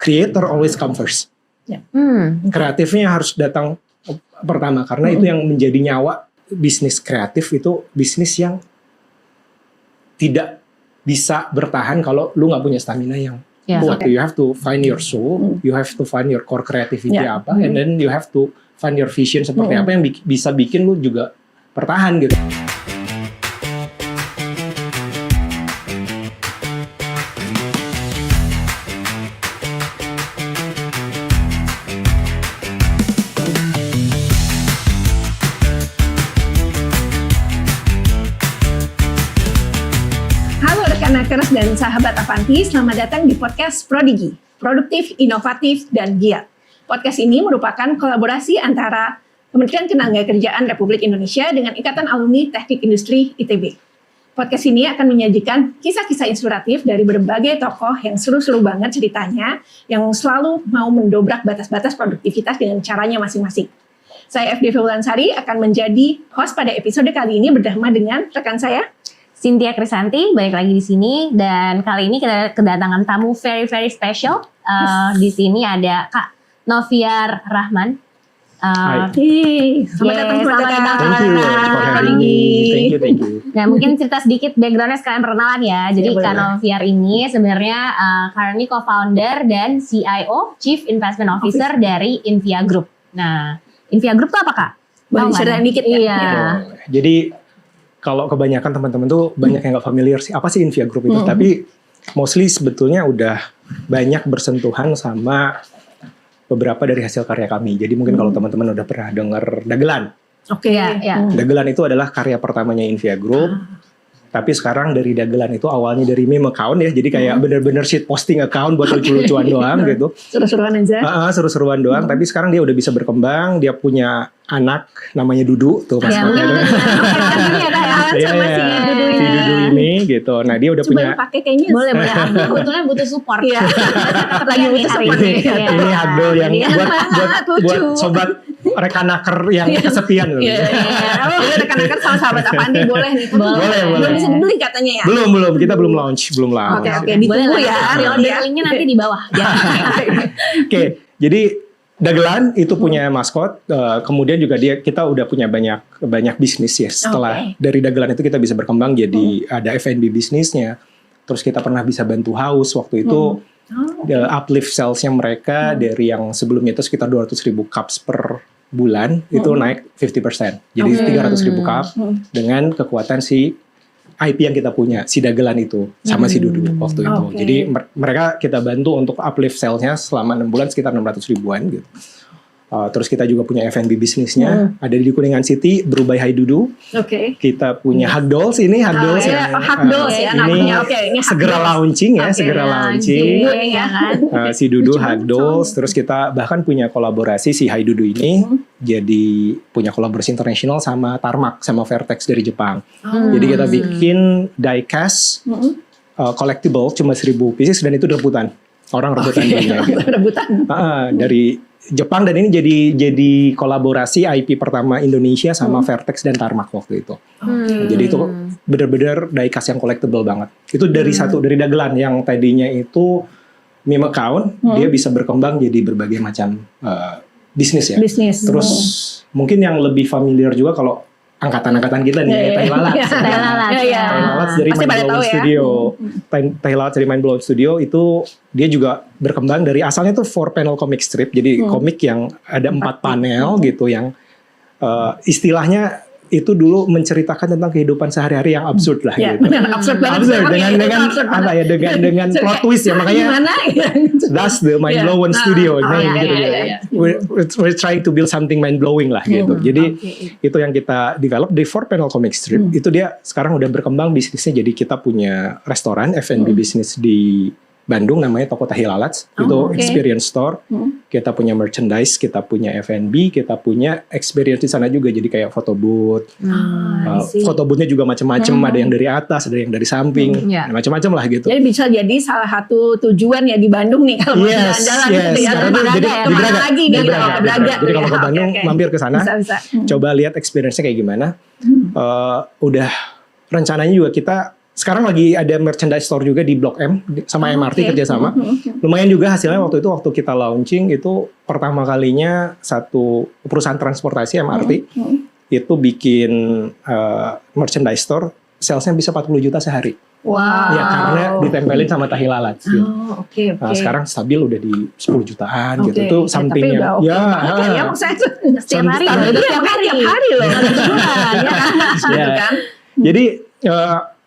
creator always come first. Kreatifnya harus datang pertama karena itu yang menjadi nyawa bisnis kreatif. Itu bisnis yang tidak bisa bertahan kalau lu nggak punya stamina yang kuat. You have to find your soul, you have to find your core creativity apa, and then you have to find your vision seperti apa yang bisa bikin lu juga bertahan gitu. Nakers dan sahabat Avanti, selamat datang di podcast Prodigi, produktif, inovatif, dan giat. Podcast ini merupakan kolaborasi antara Kementerian Ketenagakerjaan Republik Indonesia dengan Ikatan Alumni Teknik Industri ITB. Podcast ini akan menyajikan kisah-kisah inspiratif dari berbagai tokoh yang seru-seru banget ceritanya, yang selalu mau mendobrak batas-batas produktivitas dengan caranya masing-masing. Saya FDV Wulansari akan menjadi host pada episode kali ini bersama dengan rekan saya, Cynthia Krisanti, balik lagi di sini, dan kali ini kita kedatangan tamu very special. Di sini ada Kak Noviar Rahman. Selamat datang. Thank you. Nah, mungkin cerita sedikit backgroundnya sekalian perkenalan ya. Jadi Kak Noviar ini sebenarnya currently co-founder dan CIO, Chief Investment Officer dari Invia Group. Nah, Invia Group itu apa, Kak? Boleh ceritain dikit ya? Iya. Jadi kalau kebanyakan teman-teman tuh banyak yang nggak familiar sih apa sih Invia Group itu, tapi mostly sebetulnya udah banyak bersentuhan sama beberapa dari hasil karya kami. Jadi mungkin kalau teman-teman udah pernah dengar Dagelan. Oke. Dagelan itu adalah karya pertamanya Invia Group. Tapi sekarang dari Dagelan itu awalnya dari meme account ya. Jadi kayak bener-bener shit posting account buat lucu-lucuan doang gitu. Seru-seruan aja. Seru-seruan doang. Tapi sekarang dia udah bisa berkembang. Dia punya anak namanya Dudu tuh pas si Dudu ini gitu. Nah dia udah punya. Coba pakai kayaknya. Boleh. Kebetulan butuh support. Iya. Lagi butuh support. Ini hagel yang buat sobat rekanaker yang kesepian loh. Iya. Rekan-rekan sama sahabat Avanti boleh nih. Boleh. Belum bisa dibeli katanya ya. Belum. Kita belum launch. Oke. Ditunggu ya. Linknya nanti di bawah. Oke. Jadi Dagelan itu punya maskot, kemudian juga kita udah punya banyak bisnis ya. Setelah dari Dagelan itu kita bisa berkembang jadi ada F&B bisnisnya. Terus kita pernah bisa bantu Haus waktu itu uplift salesnya mereka dari yang sebelumnya itu sekitar 200.000 cups per bulan itu naik 50%. Jadi 300.000 cup dengan kekuatan si IP yang kita punya, si Dagelan itu sama si Dudu waktu itu. Jadi mereka kita bantu untuk uplift salesnya selama 6 bulan sekitar 600 ribuan gitu. Terus kita juga punya F&B bisnisnya, ada di Kuningan City, Berubah Hai Dudu. Kita punya Hagdolls ini, Hagdolls ya namanya. Ini segera launching ya, si Dudu Hagdolls. Terus kita bahkan punya kolaborasi si Hai Dudu ini, jadi punya kolaborasi internasional sama Tarmac, sama Vertex dari Jepang. Jadi kita bikin diecast collectible cuma 1.000 pieces dan itu rebutan. Orang rebutan dari Jepang, dan ini jadi kolaborasi IP pertama Indonesia sama Vertex dan Tarmac waktu itu. Jadi itu benar-benar diecast yang collectible banget. Itu dari Dagelan yang tadinya itu meme account, dia bisa berkembang jadi berbagai macam bisnis ya. Terus mungkin yang lebih familiar juga kalau angkatan-angkatan kita nih, Teh Lalat dari Mindblown Studio. Teh Lalat dari Mindblown Studio itu dia juga berkembang dari asalnya tuh 4 panel comic strip. Jadi komik yang ada 4 panel gitu yang istilahnya itu dulu menceritakan tentang kehidupan sehari-hari yang absurd lah gitu. Absurd banget. Dengan plot twist ya, makanya that's the Mindblown Studio. We're trying to build something mind-blowing lah gitu. Jadi itu yang kita develop di 4 panel comic strip. Itu dia sekarang udah berkembang bisnisnya, jadi kita punya restoran F&B bisnis di Bandung namanya Toko Tahi Lalat. Itu experience store. Kita punya merchandise, kita punya F&B, kita punya experience di sana juga. Jadi kayak photo booth. Photo boothnya juga macam-macam. Ada yang dari atas, ada yang dari samping, macam-macam lah gitu. Jadi bisa jadi salah satu tujuan ya di Bandung nih kalau mau jalan-jalan gitu ya. Di Braga. Jadi kalau ke Bandung mampir ke sana, coba lihat experience-nya kayak gimana. Udah rencananya juga kita sekarang lagi ada merchandise store juga di Blok M sama MRT Oke. kerjasama. Lumayan juga hasilnya waktu kita launching itu pertama kalinya satu perusahaan transportasi MRT itu bikin merchandise store, salesnya bisa 40 juta sehari. Wow. Ya karena ditempelin sama tahi lalat. Gitu. Oh, oke. Nah, sekarang stabil udah di 10 jutaan Oke. gitu. Itu Tapi sampingnya. udah oke banget ya maksudnya. Setiap hari, Stabil itu ya, tiap makanya hari. tiap hari loh. Gitu Ya. kan. Jadi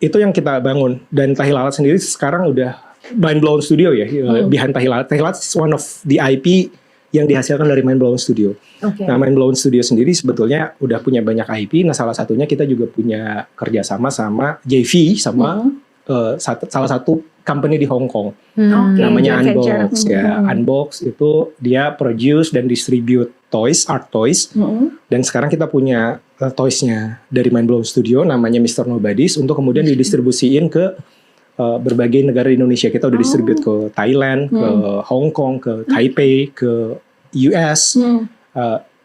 itu yang kita bangun, dan tahi lalat sendiri sekarang udah Mind Blown Studio ya, behind tahi lalat. Tahi lalat is one of the IP yang dihasilkan dari Mind Blown Studio. Oke. Nah, Mind Blown Studio sendiri sebetulnya udah punya banyak IP. Nah, salah satunya kita juga punya kerjasama sama JV sama salah satu company di Hong Kong. Oke, Namanya joint venture. Unbox ya. Unbox itu dia produce dan distribute toys, art toys. Dan sekarang kita punya toysnya dari Mind Blown Studio namanya Mr. Nobody's untuk kemudian didistribusiin ke berbagai negara di Indonesia. Kita udah distribute ke Thailand, ke Hong Kong, ke Taipei, ke US,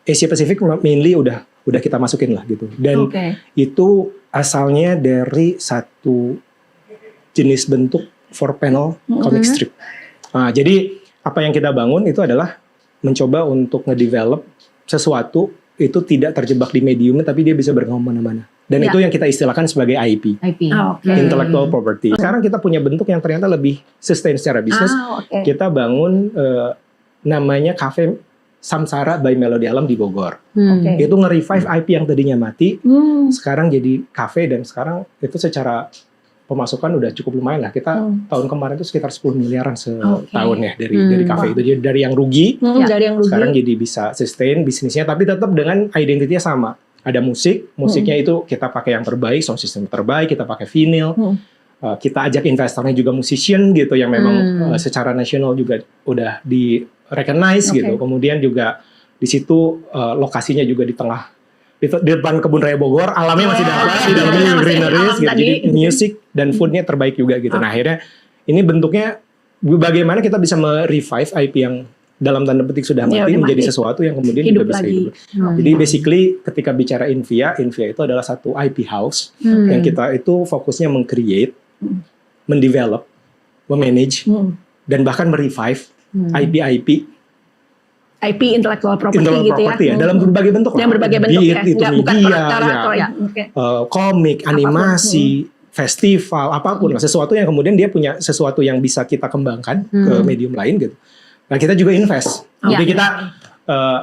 Asia Pacific mainly udah kita masukin lah gitu. Dan Oke. itu asalnya dari satu jenis bentuk 4-panel comic strip. Nah, jadi apa yang kita bangun itu adalah mencoba untuk ngedevelop sesuatu itu tidak terjebak di mediumnya, tapi dia bisa berkembang mana-mana. Dan Ya. itu yang kita istilahkan sebagai IP. IP. Oke. Intellectual property. Sekarang kita punya bentuk yang ternyata lebih sustain secara bisnis. Oke. Kita bangun namanya Cafe Samsara by Melody Alam di Bogor. Oke. Itu nge-revive IP yang tadinya mati, Hmm. sekarang jadi cafe, dan sekarang itu secara pemasukan udah cukup lumayan lah. Kita tahun kemarin itu sekitar 10 miliaran setahun ya dari cafe itu. Jadi dari yang rugi, Ya. Dari yang rugi. sekarang jadi bisa sustain bisnisnya, tapi tetap dengan identitinya sama. Ada musiknya itu kita pakai yang terbaik, sound system terbaik, kita pakai vinyl. Kita ajak investornya juga musician gitu yang memang secara nasional juga udah di recognize gitu. Kemudian juga di situ lokasinya juga di tengah di depan kebun raya Bogor, alamnya masih dapat, di dalamnya juga greeneries gitu. Jadi music dan foodnya terbaik juga gitu. Nah, akhirnya ini bentuknya bagaimana kita bisa merevive IP yang dalam tanda petik sudah mati udah menjadi mati. sesuatu yang kemudian Hidup juga bisa lagi. hidup. Jadi basically ketika bicara Invia itu adalah satu IP house yang kita itu fokusnya meng-create, mendevelop, memanage, dan bahkan merevive IP intellectual property intellectual gitu property ya. dalam berbagai bentuk lah. Dalam berbagai bentuk Be ya. it itu Bukan media, perkara ya, atau ya. Oke. komik, animasi, festival, apapun lah. Sesuatu yang kemudian dia punya sesuatu yang bisa kita kembangkan ke medium lain gitu. Nah, kita juga invest. Jadi kita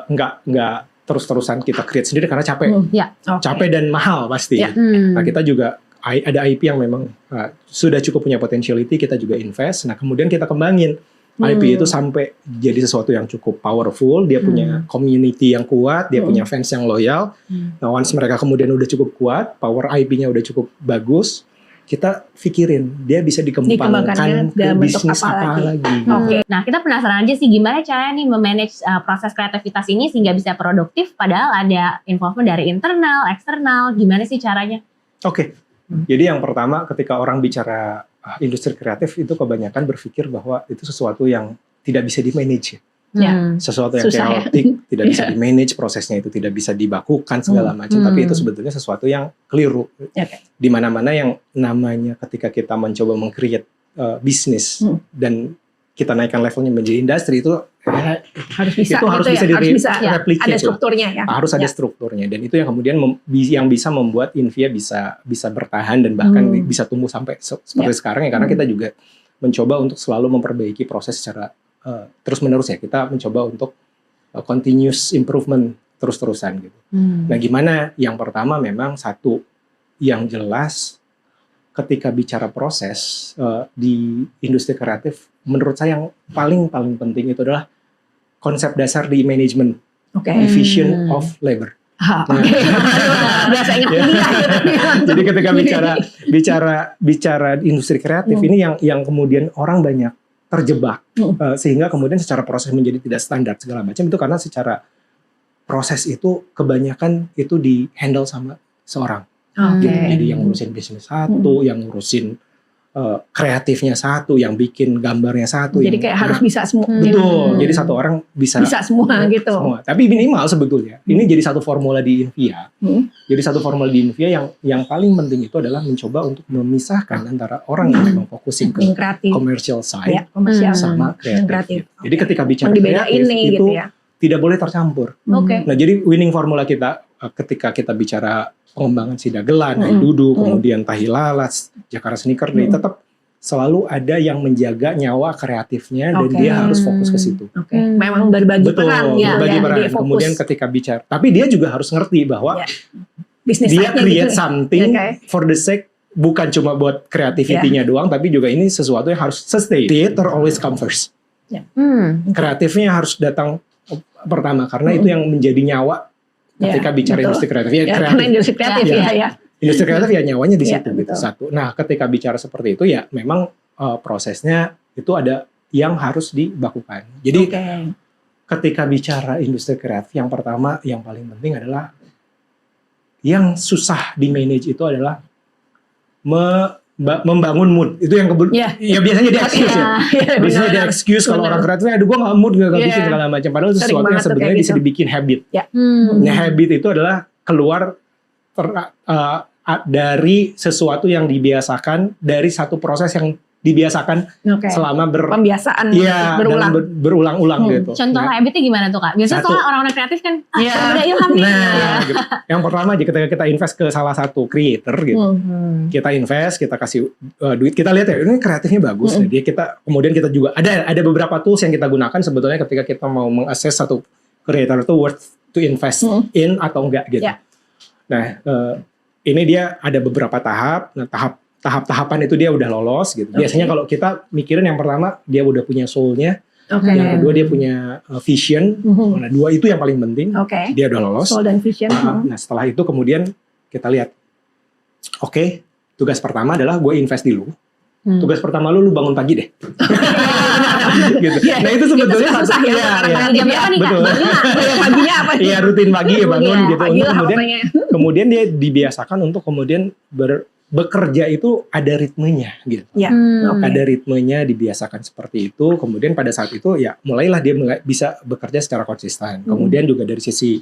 nggak terus-terusan kita create sendiri karena capek. Capek dan mahal pasti. Ya. Nah, kita juga ada IP yang memang sudah cukup punya potentiality, kita juga invest. Nah, kemudian kita kembangin IP itu sampai jadi sesuatu yang cukup powerful. Dia punya community yang kuat, dia punya fans yang loyal. Nah, once mereka kemudian udah cukup kuat, power IP-nya udah cukup bagus, kita pikirin dia bisa dikembangkan ke dalam bentuk bisnis apa lagi. Oke. Nah, kita penasaran aja sih gimana caranya nih memanage proses kreativitas ini sehingga bisa produktif padahal ada involvement dari internal, eksternal. Gimana sih caranya? Oke. Jadi yang pertama ketika orang bicara industri kreatif itu kebanyakan berpikir bahwa itu sesuatu yang tidak bisa di-manage. Ya. Sesuatu yang Susah ya. chaotic, tidak bisa di-manage, prosesnya itu tidak bisa dibakukan segala macam. Tapi itu sebetulnya sesuatu yang keliru. Oke. Di mana-mana yang namanya ketika kita mencoba meng-create bisnis dan kita naikkan levelnya menjadi industri itu Harus bisa itu harus gitu bisa ya. Harus bisa replicate ada lah. strukturnya ya. Harus ada strukturnya, dan itu yang kemudian yang bisa membuat Invia bisa bertahan dan bahkan bisa tumbuh sampai seperti sekarang ya, karena kita juga mencoba untuk selalu memperbaiki proses secara terus menerus ya. Kita mencoba untuk continuous improvement terus-terusan gitu. Nah, gimana? Yang pertama memang satu yang jelas ketika bicara proses di industri kreatif, menurut saya yang paling penting itu adalah konsep dasar di manajemen, division of labor. Biasa ingat kuliah. Jadi ketika bicara industri kreatif ini yang kemudian orang banyak terjebak sehingga kemudian secara proses menjadi tidak standar segala macam, itu karena secara proses itu kebanyakan itu di handle sama seorang. Gitu. Jadi yang ngurusin bisnis satu, yang ngurusin kreatifnya satu, yang bikin gambarnya satu. Jadi kayak harus bisa semua. Betul. Jadi satu orang bisa semua gitu. Semua. Tapi minimal sebetulnya ini jadi satu formula di Invia. Jadi satu formula di Invia yang paling penting itu adalah mencoba untuk memisahkan antara orang yang memang fokusin ke commercial side sama kreatif. Jadi ketika bicara kreatif itu gitu ya, tidak boleh tercampur. Nah, jadi winning formula kita ketika kita bicara pengembangan si dagelan, Dudu, kemudian Tahi Lalat, Jakarta Sneaker Day, tetap selalu ada yang menjaga nyawa kreatifnya dan dia harus fokus ke situ. Memang berbagi peran ya. Berbagi peran. Kemudian ketika bicara, tapi dia juga harus ngerti bahwa dia create something for the sake, bukan cuma buat creativity-nya doang, tapi juga ini sesuatu yang harus sustain. Theater always come first. Kreatifnya harus datang pertama karena itu yang menjadi nyawa ketika bicara industri kreatif. Karena industri kreatif industri kreatif ya nyawanya di situ gitu. Betul. Satu. Nah, ketika bicara seperti itu ya memang prosesnya itu ada yang harus dibakukan. Jadi ketika bicara industri kreatif, yang pertama yang paling penting adalah yang susah di manage itu adalah membangun mood. Itu yang ya biasanya di excuse biasanya di excuse kalau orang kreatif, aduh gue gak mood, gak bikin segala macam. Padahal itu sesuatu yang sebenarnya bisa dibikin habit. Nah, habit itu adalah keluar dari sesuatu yang dibiasakan, dari satu proses yang dibiasakan selama pembiasaan berulang-ulang gitu. Contoh habitnya gimana tuh Kak? Biasanya soal orang-orang kreatif kan ada ilham nih. Gitu. Yang pertama aja ketika kita invest ke salah satu creator gitu. Kita invest, kita kasih duit, kita lihat ya ini kreatifnya bagus. Jadi kemudian kita juga ada beberapa tools yang kita gunakan sebetulnya ketika kita mau mengakses satu creator itu worth to invest in atau enggak gitu. Nah, ini dia ada beberapa tahap. Nah, tahap-tahapan itu dia udah lolos gitu. Biasanya kalau kita mikirin yang pertama dia udah punya soul-nya, yang kedua dia punya vision. Nah, dua itu yang paling penting. Dia udah lolos. Soul dan vision. Nah, setelah itu kemudian kita lihat, tugas pertama adalah gue invest dulu. Tugas pertama lu bangun pagi deh. Gitu. Nah, itu sebetulnya susah betul. Paginya apa? Iya, rutin pagi ya bangun gitu. Kemudian dia dibiasakan untuk kemudian bekerja itu ada ritmenya gitu. Ada ritmenya, dibiasakan seperti itu. Kemudian pada saat itu ya mulailah dia bisa bekerja secara konsisten. Kemudian juga dari sisi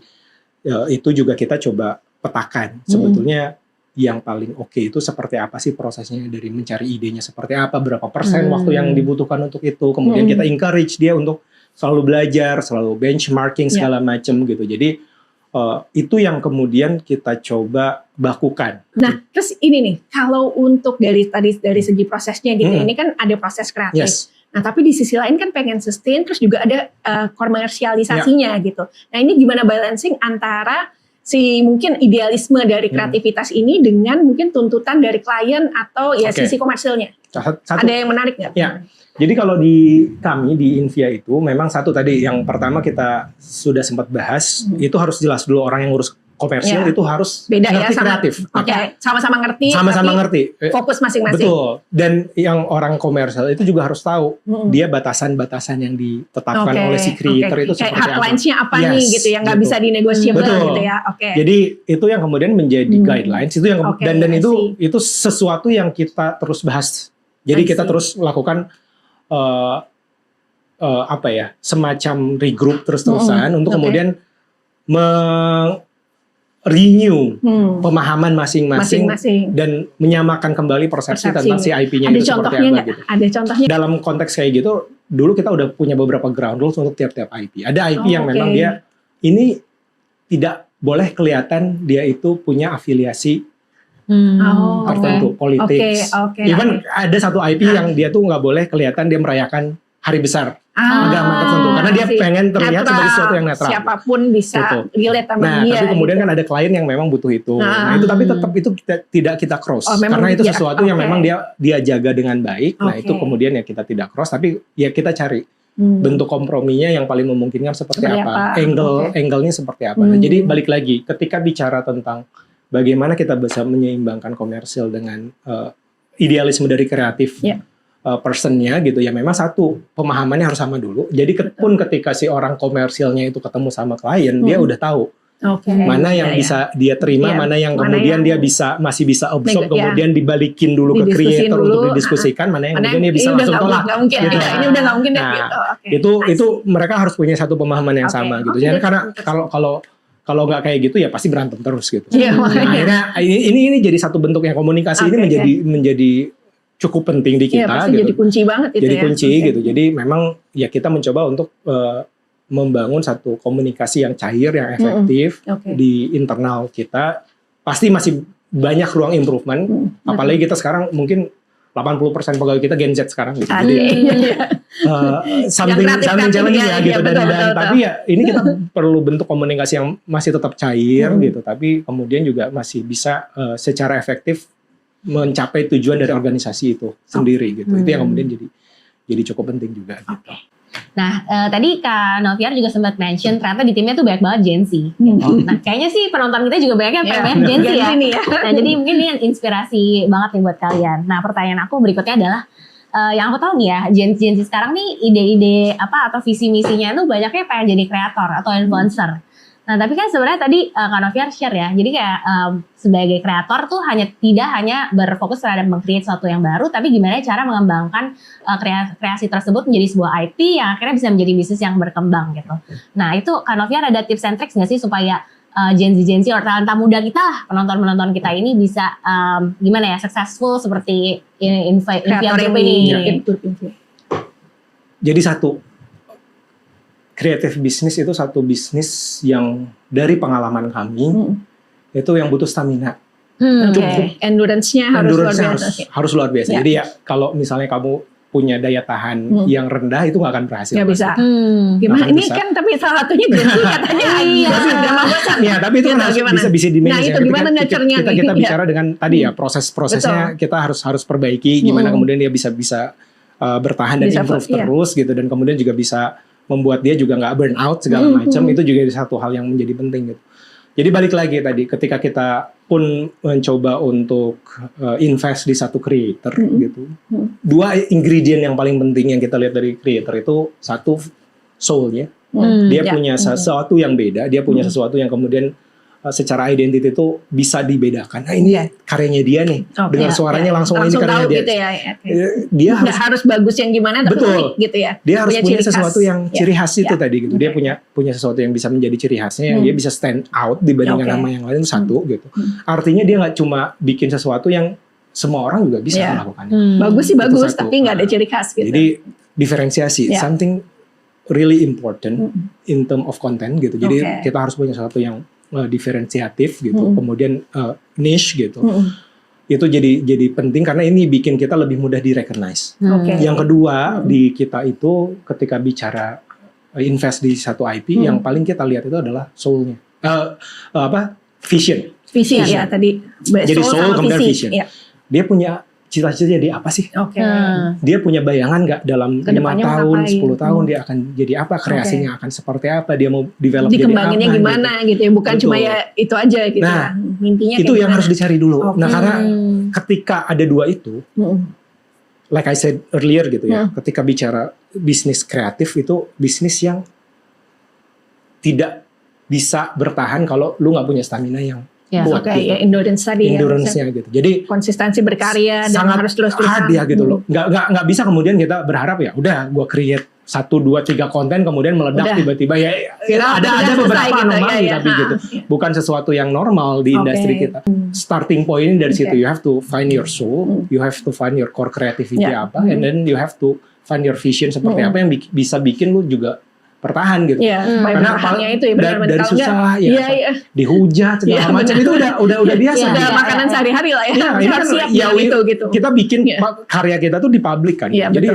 itu juga kita coba petakan sebetulnya yang paling oke itu seperti apa sih prosesnya, dari mencari idenya seperti apa, berapa persen waktu yang dibutuhkan untuk itu. Kemudian kita encourage dia untuk selalu belajar, selalu benchmarking segala macam gitu. Jadi itu yang kemudian kita coba bakukan. Nah, terus ini nih, kalau untuk dari segi prosesnya gitu, ini kan ada proses kreatif. Nah, tapi di sisi lain kan pengen sustain, terus juga ada komersialisasinya gitu. Nah, ini gimana balancing antara si mungkin idealisme dari kreativitas ini dengan mungkin tuntutan dari klien atau sisi komersilnya? Ada yang menarik nggak? Ya. Jadi kalau di kami di Invia itu memang satu tadi yang pertama kita sudah sempat bahas, itu harus jelas dulu orang yang ngurus komersil itu harus beda ngerti kreatif. Sama-sama ngerti. Sama-sama ngerti. Fokus masing-masing. Betul. Dan yang orang komersil itu juga harus tahu dia batasan-batasan yang ditetapkan oleh si creator itu seperti apa. Kayak hardlines-nya apa nih gitu yang nggak bisa dinegosiable gitu ya. Jadi itu yang kemudian menjadi guidelines itu yang dan itu sesuatu yang kita terus bahas. Jadi kita terus lakukan semacam regroup terus-terusan untuk kemudian renew pemahaman masing-masing dan menyamakan kembali persepsi tentang si IP-nya itu seperti apa gitu. Ada contohnya? Dalam konteks kayak gitu, dulu kita udah punya beberapa ground rules untuk tiap-tiap IP. Ada IP yang memang dia ini tidak boleh kelihatan dia itu punya afiliasi tertentu, politik. Even ada satu IP yang dia tuh nggak boleh kelihatan dia merayakan hari besar agama tertentu karena dia pengen terlihat sebagai sesuatu yang netral. Siapapun bisa relate sama dia. Tapi kemudian kan ada klien yang memang butuh itu. Nah, itu tapi tetap itu tidak kita cross karena itu sesuatu yang memang dia jaga dengan baik. Nah, itu kemudian ya kita tidak cross tapi ya kita cari bentuk komprominya yang paling memungkinkan seperti apa. Angle-nya seperti apa. Nah, jadi balik lagi ketika bicara tentang bagaimana kita bisa menyeimbangkan komersil dengan idealisme dari kreatif personnya gitu ya, memang satu pemahamannya harus sama dulu. Jadi pun ketika si orang komersilnya itu ketemu sama klien, dia udah tahu Oke. Mana yang bisa dia terima, Iya. mana yang Mana kemudian yang dia masih bisa absorb, iya. kemudian dibalikin dulu ke Didiskusin creator dulu, untuk didiskusikan, mana yang Mana kemudian dia bisa ini udah langsung tolak. nggak mungkin gitu. gitu. Ini udah nggak mungkin deh Nah, gitu. Oke. Itu mereka harus punya satu pemahaman yang Oke. sama gitu. Oke, Jadi that's karena interesting. kalau nggak kayak gitu ya pasti berantem terus gitu. Iya, Nah, makanya. akhirnya ini jadi satu bentuk yang komunikasi ini Oke, menjadi cukup penting di Iya, kita pasti gitu. jadi kunci banget itu Jadi ya. kunci Oke. gitu. Jadi memang ya kita mencoba untuk membangun satu komunikasi yang cair, yang efektif Oke. di internal kita. Pasti masih banyak ruang improvement. Apalagi kita sekarang mungkin 80% pegawai kita Gen Z sekarang gitu. Jadi something kreatif-kreatif challenging ya, ya gitu. iya, betul. Tapi ya ini kita perlu bentuk komunikasi yang masih tetap cair gitu. Tapi kemudian juga masih bisa secara efektif mencapai tujuan dari organisasi itu sendiri gitu. Itu yang kemudian jadi cukup penting juga gitu. Nah, tadi Kak Noviar juga sempat mention ternyata di timnya tuh banyak banget Gen Z. Nah, kayaknya sih penonton kita juga banyak yang Iya, pengen Gen Z ya. Gen Z nih ya. Nah, jadi mungkin ini inspirasi banget nih buat kalian. Nah, pertanyaan aku berikutnya adalah yang aku tahu nih ya, Gen Z sekarang nih ide-ide apa atau visi misinya tuh banyaknya pengen jadi kreator atau influencer. Nah, tapi kan sebenarnya tadi Kak Noviar share ya. Jadi kayak sebagai kreator tuh tidak hanya berfokus terhadap meng-create sesuatu yang baru, tapi gimana cara mengembangkan kreasi tersebut menjadi sebuah IP yang akhirnya bisa menjadi bisnis yang berkembang gitu. Nah, itu Kak Noviar ada tips and tricks nggak sih supaya Gen Z atau talenta muda kita lah, penonton kita ini bisa gimana ya, successful seperti Invia Group ini. Jadi creative business itu satu bisnis yang dari pengalaman kami itu yang butuh stamina. Oke. Endurance-nya harus luar biasa. Ya. Jadi ya kalau misalnya kamu punya daya tahan yang rendah itu nggak akan berhasil. Nggak bisa. Nggak Gimana? Ini bisa. kan tapi salah satunya Gen Z katanya. Ya, tapi itu kan bisa di manage. Nah, itu gimana nurture-nya nih? Kita bicara dengan tadi ya prosesnya kita harus perbaiki gimana kemudian dia bisa bertahan dan Bisa, improve iya. terus gitu, dan kemudian juga bisa membuat dia juga nggak burn out segala macam. Itu juga satu hal yang menjadi penting gitu. Jadi balik lagi tadi ketika kita pun mencoba untuk invest di satu creator gitu. Dua ingredient yang paling penting yang kita lihat dari creator itu, satu soul-nya. Dia punya sesuatu yang beda, dia punya sesuatu yang kemudian secara identity itu bisa dibedakan. Nah, ini karyanya dia nih. Dengar suaranya langsung ini karyanya dia. Gitu ya. Dia Nggak harus bagus yang gimana, tapi Betul. unik gitu ya. Dia harus punya ciri sesuatu khas. yang ciri khas itu tadi gitu. Dia punya sesuatu yang bisa menjadi ciri khasnya, yang dia bisa stand out dibandingkan sama yang lain, itu satu gitu. Artinya dia nggak cuma bikin sesuatu yang semua orang juga bisa melakukannya. Bagus sih Itu bagus, satu. tapi nggak ada ciri khas gitu. Jadi diferensiasi, something really important in term of content gitu. Jadi kita harus punya sesuatu yang diferensiatif gitu, kemudian niche gitu. Itu jadi penting karena ini bikin kita lebih mudah di-recognize. Yang kedua di kita itu ketika bicara invest di satu IP, yang paling kita lihat itu adalah soul-nya. Vision. Visi ya tadi. Jadi soul kemudian visi. vision. Ya. Dia punya cita-cita jadi apa sih? Dia punya bayangan nggak dalam 5 tahun, 10 tahun dia akan jadi apa, kreasinya akan seperti apa, dia mau develop jadi apa. Dikembanginnya gimana gitu ya, bukan cuma ya itu aja gitu nah, ya. Mimpinya itu yang harus dicari dulu. Nah, karena ketika ada dua itu, like I said earlier gitu ya, ketika bicara bisnis kreatif itu bisnis yang tidak bisa bertahan kalau lu nggak punya stamina yang kuat. Ya endurance tadi endurance-nya gitu. Jadi konsistensi berkarya dan sangat harus terus-terusan. hard ya gitu loh. Nggak bisa kemudian kita berharap ya udah gue create 1, 2, 3 konten kemudian meledak tiba-tiba ya ada beberapa anomali tapi gitu. Bukan sesuatu yang normal di industri kita. Starting point dari situ, you have to find your soul, you have to find your core creativity apa, and then you have to find your vision seperti apa yang bisa bikin lu juga bertahan gitu. Karena itu ya dari susah dihujat segala macam itu udah biasa. Udah makanan sehari-hari lah ya. Ini Harus siap gitu. Kita bikin karya kita tuh di publik kan. Jadi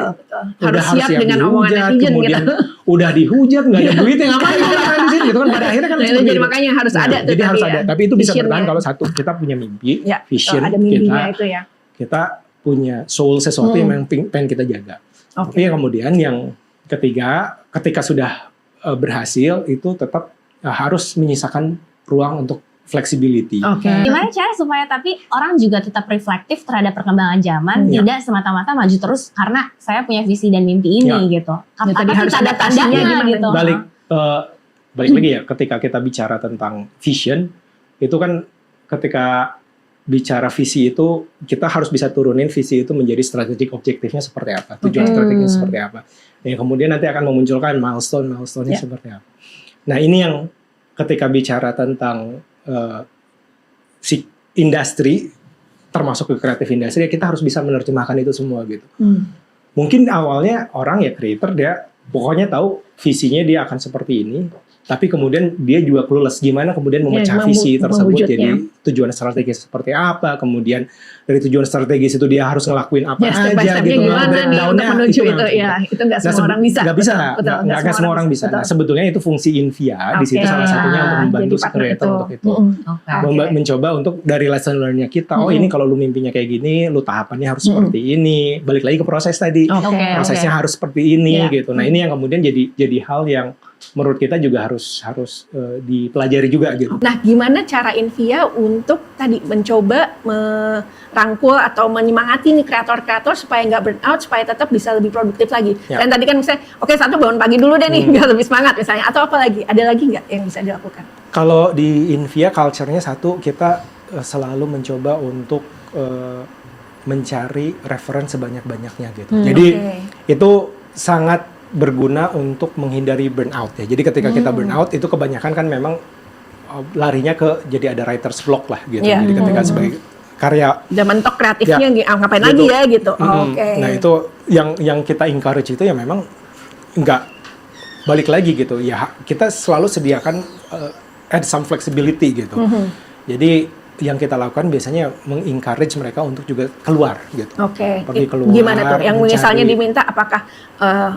harus siap dengan omongan netizen kemudian gitu. Udah dihujat nggak ada duitnya ngapain di sini gitu kan, pada akhirnya kan jadi makanya harus ada tuh. Jadi harus ada. Tapi itu bisa bertahan Visionnya. kalau satu kita punya mimpi, vision ada mimpinya itu ya. kita punya soul sesuatu yang pengen kita jaga. Tapi yang kemudian yang ketiga, ketika sudah berhasil itu tetap harus menyisakan ruang untuk flexibility. Gimana cara supaya tapi orang juga tetap reflektif terhadap perkembangan zaman, tidak semata-mata maju terus karena saya punya visi dan mimpi ini gitu. Tadi Apa harus tanda-tandanya gitu. Balik balik lagi ya, ketika kita bicara tentang vision, itu kan ketika bicara visi itu kita harus bisa turunin visi itu menjadi strategic objektifnya seperti apa, tujuan strategisnya seperti apa. Yang kemudian nanti akan memunculkan milestone-nya seperti apa. Nah ini yang ketika bicara tentang si industri, termasuk ke kreatif industri, kita harus bisa menerjemahkan itu semua gitu. Mungkin awalnya orang ya creator dia pokoknya tahu visinya dia akan seperti ini. Tapi kemudian dia juga clueless gimana kemudian memecah visi tersebut jadi tujuan strategis seperti apa, kemudian dari tujuan strategis itu dia harus ngelakuin apa aja gitu. Gimana nih untuk menuju itu ya, itu nggak semua orang bisa. Nggak bisa, nggak semua orang bisa. Nah, sebetulnya itu fungsi Invia di situ salah satunya untuk membantu si creator untuk itu. Mencoba untuk dari lesson learn-nya kita, oh ini kalau lu mimpinya kayak gini, lu tahapannya harus seperti ini. Balik lagi ke proses tadi, prosesnya harus seperti ini gitu. Nah ini yang kemudian jadi hal yang menurut kita juga harus dipelajari juga gitu. Nah, gimana cara Invia untuk tadi mencoba merangkul atau menyemangati nih kreator-kreator supaya nggak burn out, supaya tetap bisa lebih produktif lagi. Dan tadi kan misalnya, oke, satu bangun pagi dulu deh nih, biar lebih semangat misalnya. Atau apa lagi? Ada lagi nggak yang bisa dilakukan? Kalau di Invia culture-nya satu, kita selalu mencoba untuk mencari referensi sebanyak-banyaknya gitu. Jadi itu sangat berguna untuk menghindari burnout ya. Jadi ketika kita burnout itu kebanyakan kan memang larinya ke jadi ada writer's block lah gitu. Jadi ketika sebagai karya udah mentok kreatifnya ngapain gitu, lagi ya gitu. Nah itu yang kita encourage itu ya memang nggak balik lagi gitu. Ya kita selalu sediakan add some flexibility gitu. Jadi yang kita lakukan biasanya mengencourage mereka untuk juga keluar gitu. Pergi keluar. Gimana tuh? Yang misalnya diminta apakah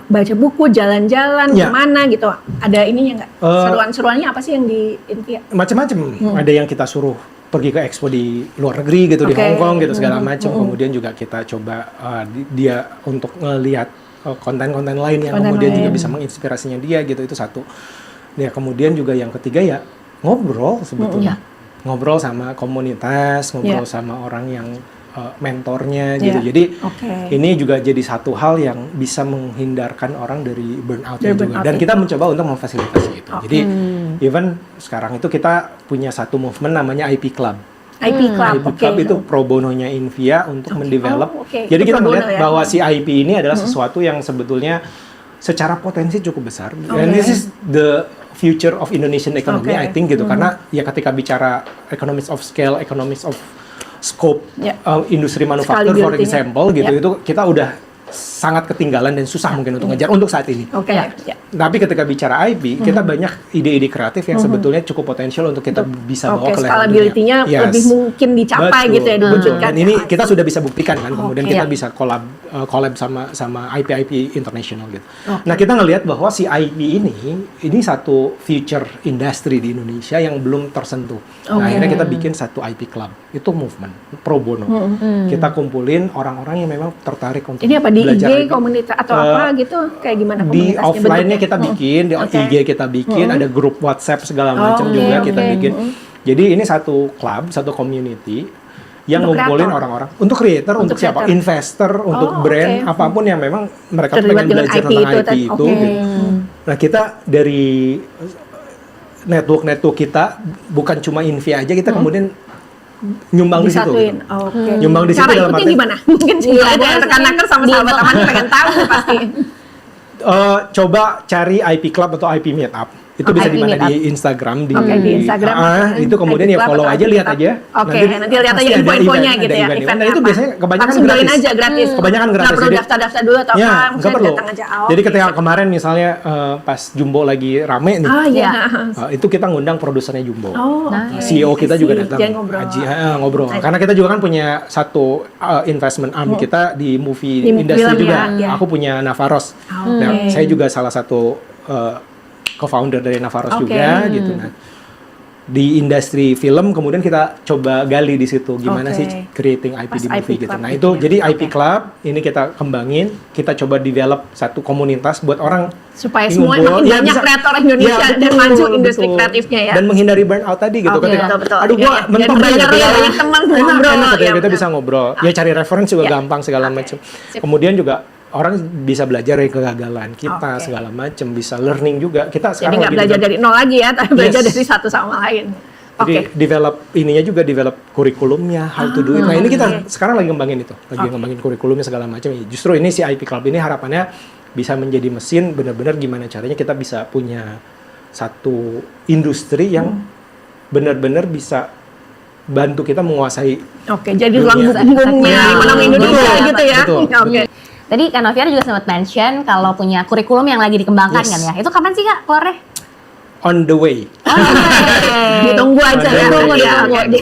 baca buku, jalan-jalan, kemana gitu? Ada ininya nggak? Seruan-seruannya apa sih yang di Invia? Macam-macam. Ada yang kita suruh pergi ke expo di luar negeri gitu, di Hong Kong gitu segala macam. Kemudian juga kita coba dia untuk ngelihat konten-konten lain yang kemudian juga bisa menginspirasinya dia gitu. Itu satu. Ya kemudian juga yang ketiga ya ngobrol sebetulnya. Ngobrol sama komunitas, ngobrol sama orang yang mentornya gitu. Jadi ini juga jadi satu hal yang bisa menghindarkan orang dari burnout juga. Dan kita mencoba untuk memfasilitasi itu. Jadi even sekarang itu kita punya satu movement namanya IP Club. IP Club itu pro bononya Invia untuk mendevelop. Jadi kita melihat bahwa si IP ini adalah sesuatu yang sebetulnya secara potensi cukup besar. And this is the future of Indonesian economy, I think gitu. Karena ya ketika bicara economics of scale, economics of scope, industri manufaktur for example gitu, itu kita udah sangat ketinggalan dan susah mungkin untuk ngejar untuk saat ini. Tapi ketika bicara IP, kita banyak ide-ide kreatif yang sebetulnya cukup potensial untuk kita bisa bawa ke level dunia. Scalability-nya lebih mungkin dicapai gitu ya dulu. Dan ini kita sudah bisa buktikan kan, kemudian kita bisa collab sama IP international gitu. Nah kita ngelihat bahwa si IP ini satu future industry di Indonesia yang belum tersentuh. Nah akhirnya kita bikin satu IP club, itu movement pro bono. Kita kumpulin orang-orang yang memang tertarik untuk ini apa di IG komunitas atau apa gitu, kayak gimana di offline-nya kita bikin, di IG kita bikin, ada grup WhatsApp segala macam juga kita bikin. Jadi ini satu club, satu community yang ngumpulin orang-orang untuk creator, untuk siapa, investor, untuk brand, apapun yang memang mereka pengen belajar tentang IP itu. Gitu. Nah kita dari network kita bukan cuma Invia aja, kita kemudian nyumbang di situ. Nyumbang di situ dalam arti gimana? Mungkin ada rekan-rekan sama sahabat teman pengen tahu pasti. Coba cari IP Club atau IP Meetup. Itu bisa di mana di Instagram di Instagram. Itu kemudian ya follow aja, lihat aja. Nanti lihat aja info-infonya gitu ya. Nah itu biasanya kebanyakan gratis. Aja gratis. Kebanyakan gratis. Nggak perlu daftar-daftar dulu atau apa. Nggak perlu. Jadi ketika kemarin misalnya pas Jumbo lagi rame nih, itu kita ngundang produsernya Jumbo. CEO kita juga datang. Ngobrol. Karena kita juga kan punya satu investment arm kita di movie industry juga. Aku punya Navaros. Nah saya juga salah satu co-founder dari Navaros juga gitu. Nah, di industri film kemudian kita coba gali di situ gimana sih creating IP di movie gitu. Nah, itu jadi IP Club ini kita kembangin, kita coba develop satu komunitas buat orang supaya semua makin banyak kreator Indonesia dan maju industri kreatifnya ya. Dan menghindari burnout tadi gitu ketika aduh gua mentok banyak teman ngobrol kita bisa ngobrol. Ya cari referensi juga gampang segala macam. Kemudian juga orang bisa belajar dari kegagalan kita segala macam, bisa learning juga. Kita Jadi sekarang nggak belajar dari nol lagi ya, tapi belajar dari satu sama lain. Jadi develop ininya juga, develop kurikulumnya, how to do it. Nah ini kita sekarang lagi ngembangin itu, ngembangin kurikulumnya segala macam. Justru ini si IP Club ini harapannya bisa menjadi mesin benar-benar gimana caranya kita bisa punya satu industri yang benar-benar bisa bantu kita menguasai. Jadi tulang punggungnya ekonomi Indonesia gitu ya. Betul. Tadi Kak Noviar juga sempat mention kalau punya kurikulum yang lagi dikembangkan kan ya. Itu kapan sih Kak keluarnya? On the way. Ditunggu aja ya.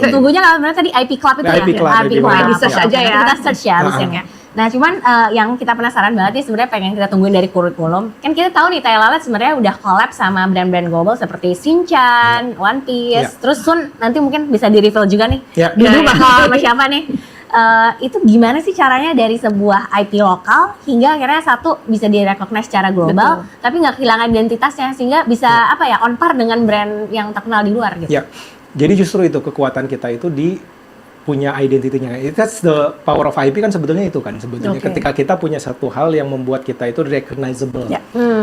Tunggunya kalau benar tadi IP Club itu IP ya. Club, IP Club. di search aja ya. Kita search ya harusnya. Nah cuman yang kita penasaran banget nih sebenarnya pengen kita tungguin dari kurikulum. Kan kita tahu nih Thai Lalat sebenarnya udah collab sama brand-brand global seperti Shinchan, One Piece. Terus Sun nanti mungkin bisa di-reveal juga nih. Dulu bakal sama siapa nih? Itu gimana sih caranya dari sebuah IP lokal hingga akhirnya satu bisa direcognize secara global, tapi nggak kehilangan identitasnya sehingga bisa on par dengan brand yang terkenal di luar gitu. Ya, jadi justru itu kekuatan kita itu di punya identitinya. That's the power of IP kan sebetulnya itu kan sebetulnya ketika kita punya satu hal yang membuat kita itu recognizable.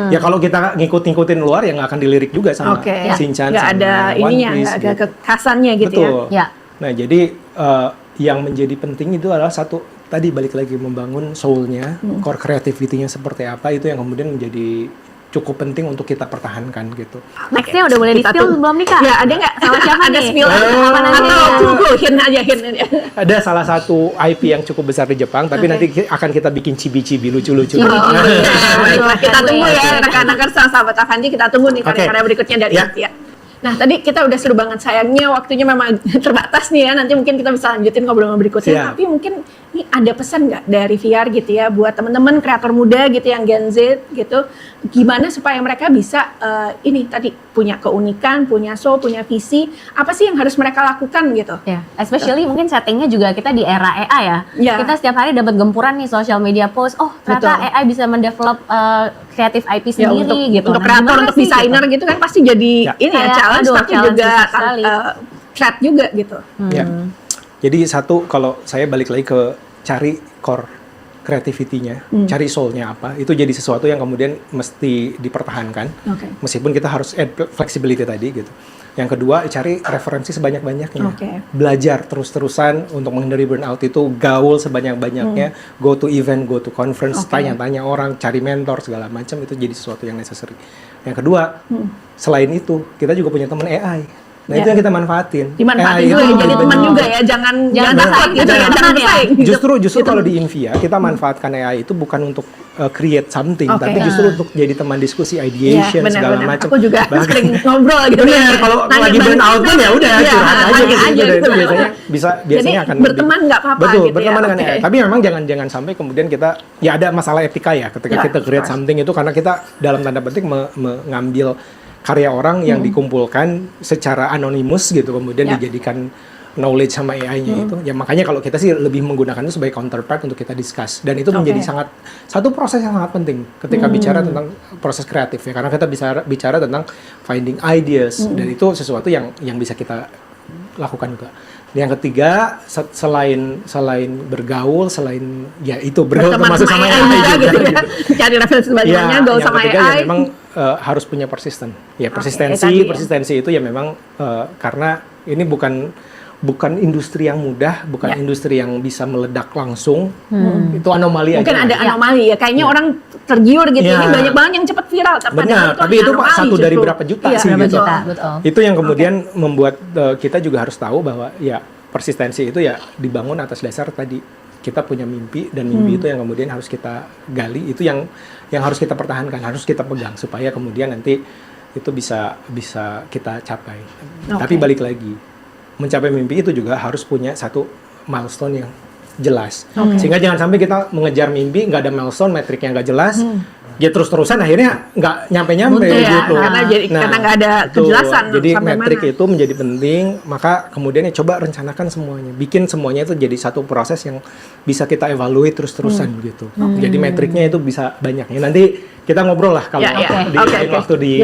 Ya kalau kita ngikut-ngikutin luar ya nggak akan dilirik juga sama Shinchan, nggak sama ada One ininya, Piece, nggak ada kekhasannya gitu. Betul. Ya. Nah jadi yang menjadi penting itu adalah satu tadi balik lagi membangun soul-nya, core creativity-nya seperti apa itu yang kemudian menjadi cukup penting untuk kita pertahankan gitu. Nextnya udah boleh di-spill belum nih Kak? Ya ada nggak sama siapa ada nih? spill Atau tunggu hint aja. Ada salah satu IP yang cukup besar di Jepang, tapi nanti akan kita bikin cibi-cibi lucu-lucu. Baiklah, kita tunggu ya rekan-rekan sahabat Avanti, kita tunggu nih karya-karya berikutnya dari Intia. Nah tadi kita udah seru banget, sayangnya waktunya memang terbatas nih ya, nanti mungkin kita bisa lanjutin ngobrol berikutnya, tapi mungkin ini ada pesan nggak dari VR gitu ya buat teman-teman kreator muda gitu yang Gen Z gitu, gimana supaya mereka bisa ini tadi punya keunikan, punya soul, punya visi, apa sih yang harus mereka lakukan gitu? Ya, especially mungkin settingnya juga kita di era AI ya. Kita setiap hari dapat gempuran nih social media post, oh ternyata AI bisa mendevelop kreatif IP sendiri gitu. Untuk kreator, untuk desainer gitu kan pasti jadi ini ya challenge, tapi juga threat juga gitu. Ya. Jadi satu, kalau saya balik lagi ke cari core creativity-nya, cari soul-nya apa, itu jadi sesuatu yang kemudian mesti dipertahankan, meskipun kita harus add flexibility tadi gitu. Yang kedua, cari referensi sebanyak-banyaknya, belajar terus-terusan untuk menghindari burnout itu, gaul sebanyak-banyaknya, go to event, go to conference, tanya-tanya orang, cari mentor segala macam, itu jadi sesuatu yang necessary. Yang kedua, selain itu, kita juga punya teman AI. Nah itu yang kita manfaatin. Dimanfaatin juga ya, jadi teman juga ya, jangan bersaing gitu ya, jangan bersaing. Justru kalau di Invia kita manfaatkan AI itu bukan untuk create something, tapi justru untuk jadi teman diskusi, ideation segala macam. Aku juga sering ngobrol gitu. Kalau lagi burnout pun ya udah curhat aja gitu. Itu biasanya akan berteman nggak apa-apa. Betul, berteman dengan AI. Tapi memang jangan sampai kemudian kita ya ada masalah etika ya ketika kita create something itu, karena kita dalam tanda petik mengambil karya orang yang dikumpulkan secara anonimus gitu, kemudian dijadikan knowledge sama AI-nya itu. Ya makanya kalau kita sih lebih menggunakan itu sebagai counterpart untuk kita discuss. Dan itu menjadi satu proses yang sangat penting ketika bicara tentang proses kreatif ya. Karena kita bisa bicara tentang finding ideas, dan itu sesuatu yang bisa kita lakukan juga. Yang ketiga, selain bergaul, selain ya itu bergaul termasuk sama AI juga gitu. Cari referensi sebanyak-banyaknya, gaul sama AI. Ya memang harus punya persisten. Ya persistensi itu ya memang karena ini bukan industri yang mudah, bukan industri yang bisa meledak langsung. Itu anomali mungkin aja. Ada anomali ya, kayaknya orang tergiur gitu. Ini banyak banget yang cepat viral. Benar, tapi itu satu dari berapa juta sih gitu. Betul. Itu yang kemudian membuat kita juga harus tahu bahwa ya persistensi itu ya dibangun atas dasar tadi kita punya mimpi, dan mimpi itu yang kemudian harus kita gali, itu yang harus kita pertahankan, harus kita pegang supaya kemudian nanti itu bisa kita capai. Tapi balik lagi, mencapai mimpi itu juga harus punya satu milestone yang jelas. Sehingga jangan sampai kita mengejar mimpi nggak ada milestone, metriknya nggak jelas, ya terus-terusan akhirnya nggak nyampe-nyampe gitu. Karena nggak ada kejelasan. Jadi metrik itu menjadi penting, maka kemudian ya coba rencanakan semuanya, bikin semuanya itu jadi satu proses yang bisa kita evaluate terus-terusan gitu. Jadi metriknya itu bisa banyak. Ya, nanti kita ngobrol lah kalau waktu di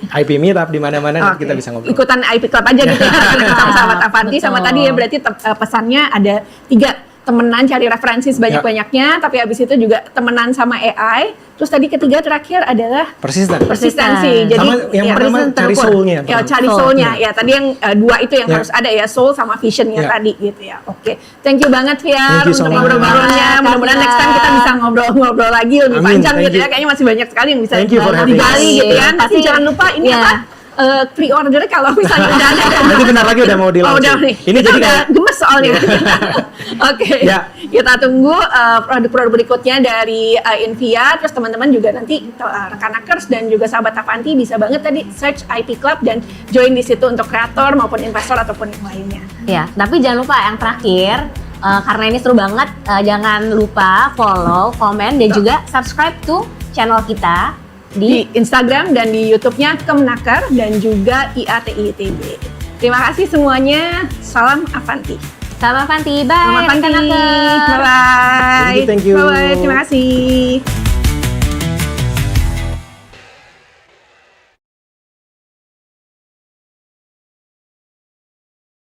IP Meetup di mana-mana kita bisa ngobrol. Ikutan IP Club aja gitu ya, sama sahabat Avanti, sama tadi ya berarti pesannya ada 3. temenan cari referensi sebanyak-banyaknya, tapi habis itu juga temenan sama AI. Terus tadi ketiga terakhir adalah persistensi. Jadi sama yang pertama cari soul-nya. Ya, cari soul-nya. Ya, tadi yang dua itu yang harus ada ya, soul sama vision-nya tadi gitu ya. Oke. Thank you banget Fiar untuk ngobrol-ngobrolnya. Mudah-mudahan next time kita bisa ngobrol-ngobrol lagi lebih panjang gitu ya. Kayaknya masih banyak sekali yang bisa digali gitu ya. Nanti jangan lupa ini apa? Pre-order kalau misalnya udah ada. Nanti bentar lagi udah mau di-launching. Ini jadi kayak gemes soalnya. Oke. Kita tunggu produk-produk berikutnya dari Invia. Terus teman-teman juga nanti rekan-nakers dan juga sahabat Avanti bisa banget tadi search IP Club dan join di situ untuk kreator maupun investor ataupun yang lainnya. Ya, tapi jangan lupa yang terakhir karena ini seru banget, jangan lupa follow, komen dan juga subscribe to channel kita di Instagram dan di YouTube-nya Kemenaker dan juga IATI-ITB. Terima kasih semuanya. Salam Avanti. Salam Avanti. Bye. Salam Avanti. Bye-bye. Thank you. Bye-bye. Terima kasih.